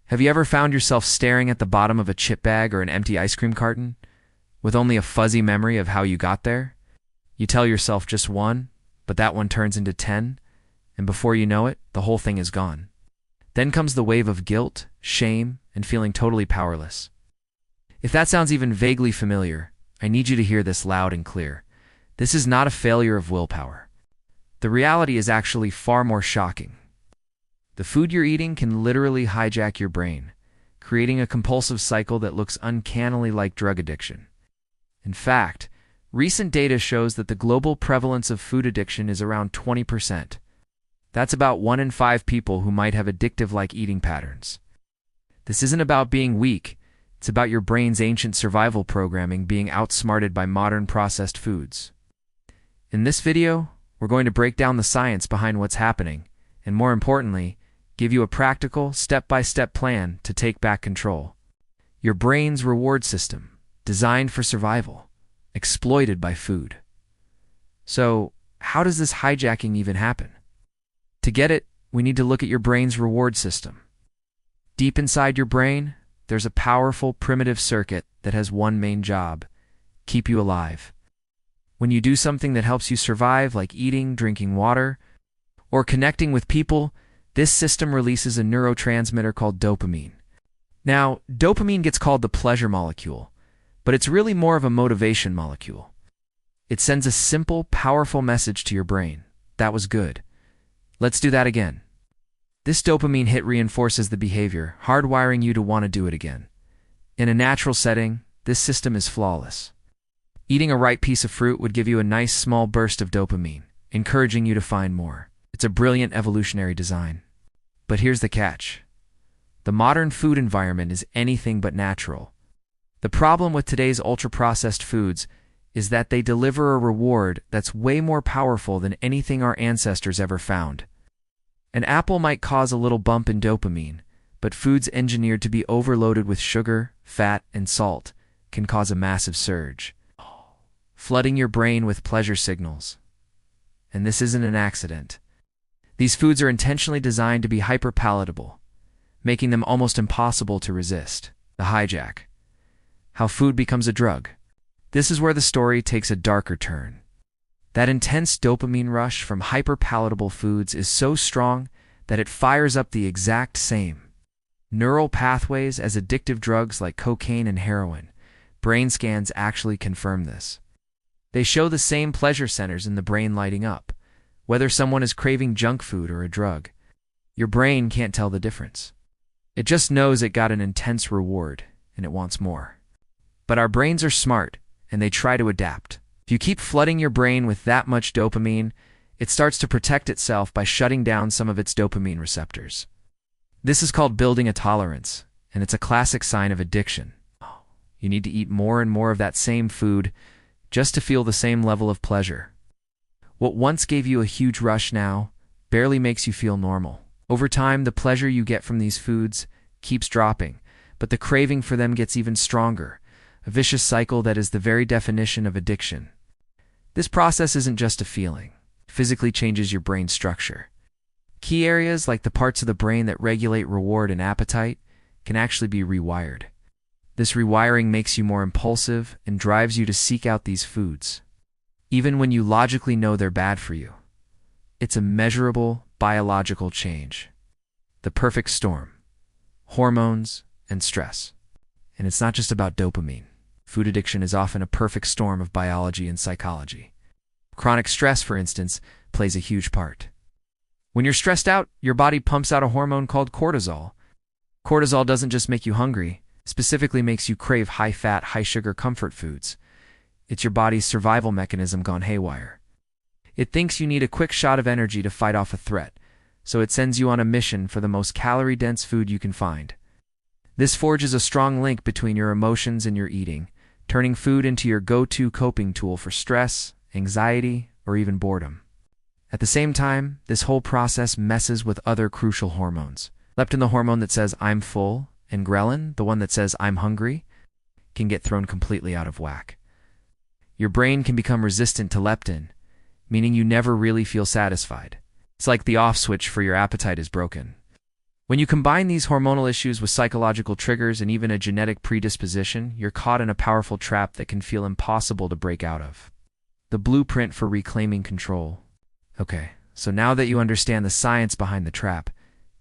Have you ever found yourself staring at the bottom of a chip bag or an empty ice cream carton, with only a fuzzy memory of how you got there? You tell yourself just one, but that one turns into 10, and before you know it, the whole thing is gone. Then comes the wave of guilt, shame, and feeling totally powerless. If that sounds even vaguely familiar, I need you to hear this loud and clear. This is not a failure of willpower. The reality is actually far more shocking. The food you're eating can literally hijack your brain, creating a compulsive cycle that looks uncannily like drug addiction. In fact, recent data shows that the global prevalence of food addiction is around 20%. That's about 1 in 5 people who might have addictive-like eating patterns. This isn't about being weak. It's about your brain's ancient survival programming being outsmarted by modern processed foods. In this video, we're going to break down the science behind what's happening, and more importantly, give you a practical, step-by-step plan to take back control. Your brain's reward system, designed for survival, exploited by food. So, how does this hijacking even happen? To get it, we need to look at your brain's reward system. Deep inside your brain, there's a powerful primitive circuit that has one main job: keep you alive. When you do something that helps you survive, like eating, drinking water, or connecting with people, this system releases a neurotransmitter called dopamine. Now, dopamine gets called the pleasure molecule, but it's really more of a motivation molecule. It sends a simple, powerful message to your brain. That was good. Let's do that again. This dopamine hit reinforces the behavior, hardwiring you to want to do it again. In a natural setting, this system is flawless. Eating a ripe piece of fruit would give you a nice small burst of dopamine, encouraging you to find more. It's a brilliant evolutionary design. But here's the catch. The modern food environment is anything but natural. The problem with today's ultra-processed foods is that they deliver a reward that's way more powerful than anything our ancestors ever found. An apple might cause a little bump in dopamine, but foods engineered to be overloaded with sugar, fat, and salt can cause a massive surge, flooding your brain with pleasure signals. And this isn't an accident. These foods are intentionally designed to be hyper-palatable, making them almost impossible to resist. The hijack. How food becomes a drug. This is where the story takes a darker turn. That intense dopamine rush from hyper-palatable foods is so strong that it fires up the exact same neural pathways as addictive drugs like cocaine and heroin. Brain scans actually confirm this. They show the same pleasure centers in the brain lighting up, whether someone is craving junk food or a drug. Your brain can't tell the difference. It just knows it got an intense reward, and it wants more. But our brains are smart, and they try to adapt. If you keep flooding your brain with that much dopamine, it starts to protect itself by shutting down some of its dopamine receptors. This is called building a tolerance, and it's a classic sign of addiction. You need to eat more and more of that same food just to feel the same level of pleasure. What once gave you a huge rush now barely makes you feel normal. Over time, the pleasure you get from these foods keeps dropping, but the craving for them gets even stronger, a vicious cycle that is the very definition of addiction. This process isn't just a feeling. It physically changes your brain structure. Key areas like the parts of the brain that regulate reward and appetite can actually be rewired. This rewiring makes you more impulsive and drives you to seek out these foods, even when you logically know they're bad for you. It's a measurable biological change. The perfect storm. Hormones and stress. And it's not just about dopamine. Food addiction is often a perfect storm of biology and psychology. Chronic stress, for instance, plays a huge part. When you're stressed out, your body pumps out a hormone called cortisol. Cortisol doesn't just make you hungry, it specifically makes you crave high-fat, high-sugar comfort foods. It's your body's survival mechanism gone haywire. It thinks you need a quick shot of energy to fight off a threat, so it sends you on a mission for the most calorie-dense food you can find. This forges a strong link between your emotions and your eating, turning food into your go-to coping tool for stress, anxiety, or even boredom. At the same time, this whole process messes with other crucial hormones. Leptin, the hormone that says I'm full, and ghrelin, the one that says I'm hungry, can get thrown completely out of whack. Your brain can become resistant to leptin, meaning you never really feel satisfied. It's like the off switch for your appetite is broken. When you combine these hormonal issues with psychological triggers and even a genetic predisposition, you're caught in a powerful trap that can feel impossible to break out of. The blueprint for reclaiming control. Okay, so now that you understand the science behind the trap,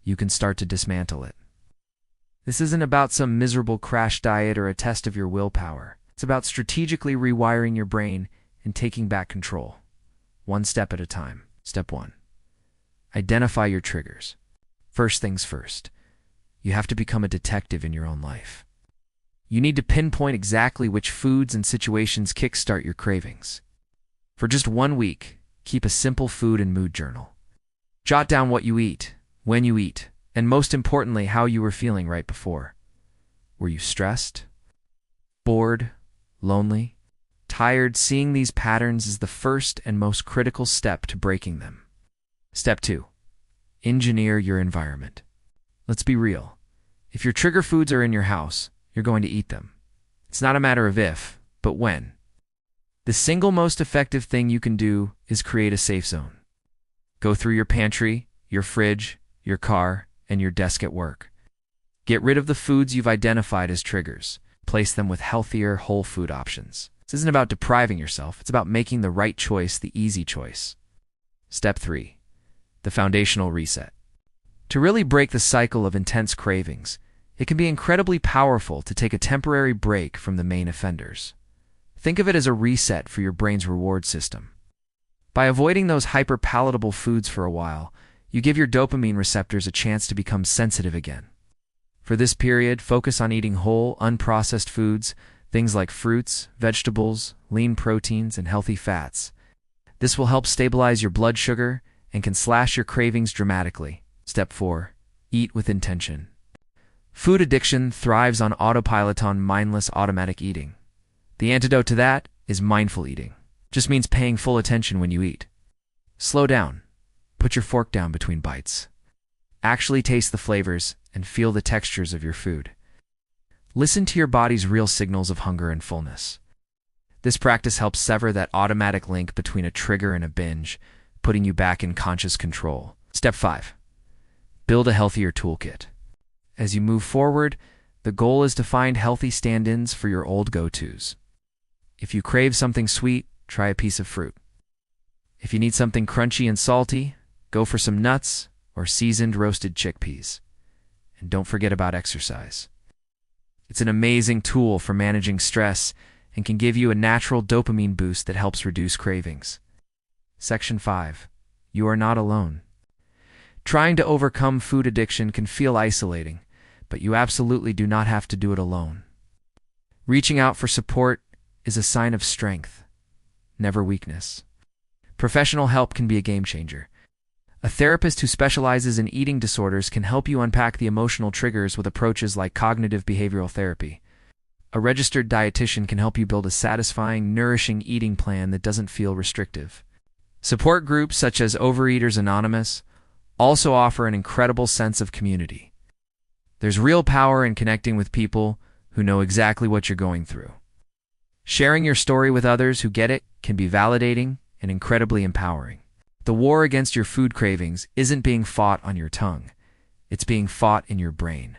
you can start to dismantle it. This isn't about some miserable crash diet or a test of your willpower. It's about strategically rewiring your brain and taking back control, one step at a time. Step 1. Identify your triggers. First things first, you have to become a detective in your own life. You need to pinpoint exactly which foods and situations kickstart your cravings. For just 1 week, keep a simple food and mood journal. Jot down what you eat, when you eat, and most importantly, how you were feeling right before. Were you stressed? Bored? Lonely? Tired? Seeing these patterns is the first and most critical step to breaking them. Step 2. Engineer your environment. Let's be real. If your trigger foods are in your house, you're going to eat them. It's not a matter of if, but when. The single most effective thing you can do is create a safe zone. Go through your pantry, your fridge, your car, and your desk at work. Get rid of the foods you've identified as triggers. Place them with healthier, whole food options. This isn't about depriving yourself. It's about making the right choice the easy choice. Step 3. The foundational reset. To really break the cycle of intense cravings, it can be incredibly powerful to take a temporary break from the main offenders. Think of it as a reset for your brain's reward system. By avoiding those hyper-palatable foods for a while, you give your dopamine receptors a chance to become sensitive again. For this period, focus on eating whole, unprocessed foods, things like fruits, vegetables, lean proteins, and healthy fats. This will help stabilize your blood sugar and can slash your cravings dramatically. Step 4. Eat with intention. Food addiction thrives on autopilot, on mindless automatic eating. The antidote to that is mindful eating. Just means paying full attention when you eat. Slow down. Put your fork down between bites. Actually taste the flavors and feel the textures of your food. Listen to your body's real signals of hunger and fullness. This practice helps sever that automatic link between a trigger and a binge, putting you back in conscious control. Step 5. Build a healthier toolkit. As you move forward, the goal is to find healthy stand-ins for your old go-tos. If you crave something sweet, try a piece of fruit. If you need something crunchy and salty, go for some nuts or seasoned roasted chickpeas. And don't forget about exercise. It's an amazing tool for managing stress and can give you a natural dopamine boost that helps reduce cravings. Section 5. You are not alone. Trying to overcome food addiction can feel isolating, but you absolutely do not have to do it alone. Reaching out for support is a sign of strength, never weakness. Professional help can be a game changer. A therapist who specializes in eating disorders can help you unpack the emotional triggers with approaches like cognitive behavioral therapy. A registered dietitian can help you build a satisfying, nourishing eating plan that doesn't feel restrictive. Support groups such as Overeaters Anonymous also offer an incredible sense of community. There's real power in connecting with people who know exactly what you're going through. Sharing your story with others who get it can be validating and incredibly empowering. The war against your food cravings isn't being fought on your tongue. It's being fought in your brain.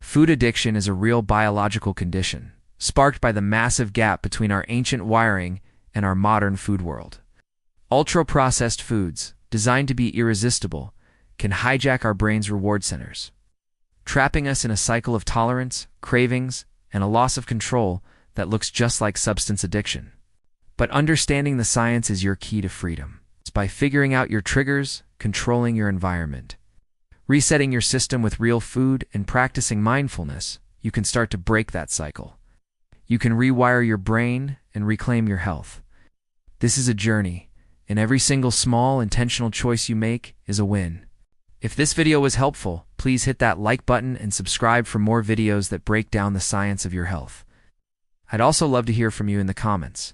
Food addiction is a real biological condition, sparked by the massive gap between our ancient wiring and our modern food world. Ultra-processed foods, designed to be irresistible, can hijack our brain's reward centers, trapping us in a cycle of tolerance, cravings, and a loss of control that looks just like substance addiction. But understanding the science is your key to freedom. It's by figuring out your triggers, controlling your environment, resetting your system with real food, and practicing mindfulness, you can start to break that cycle. You can rewire your brain and reclaim your health. This is a journey, and every single small, intentional choice you make is a win. If this video was helpful, please hit that like button and subscribe for more videos that break down the science of your health. I'd also love to hear from you in the comments.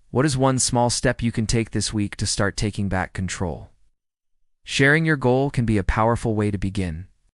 What is one small step you can take this week to start taking back control? Sharing your goal can be a powerful way to begin.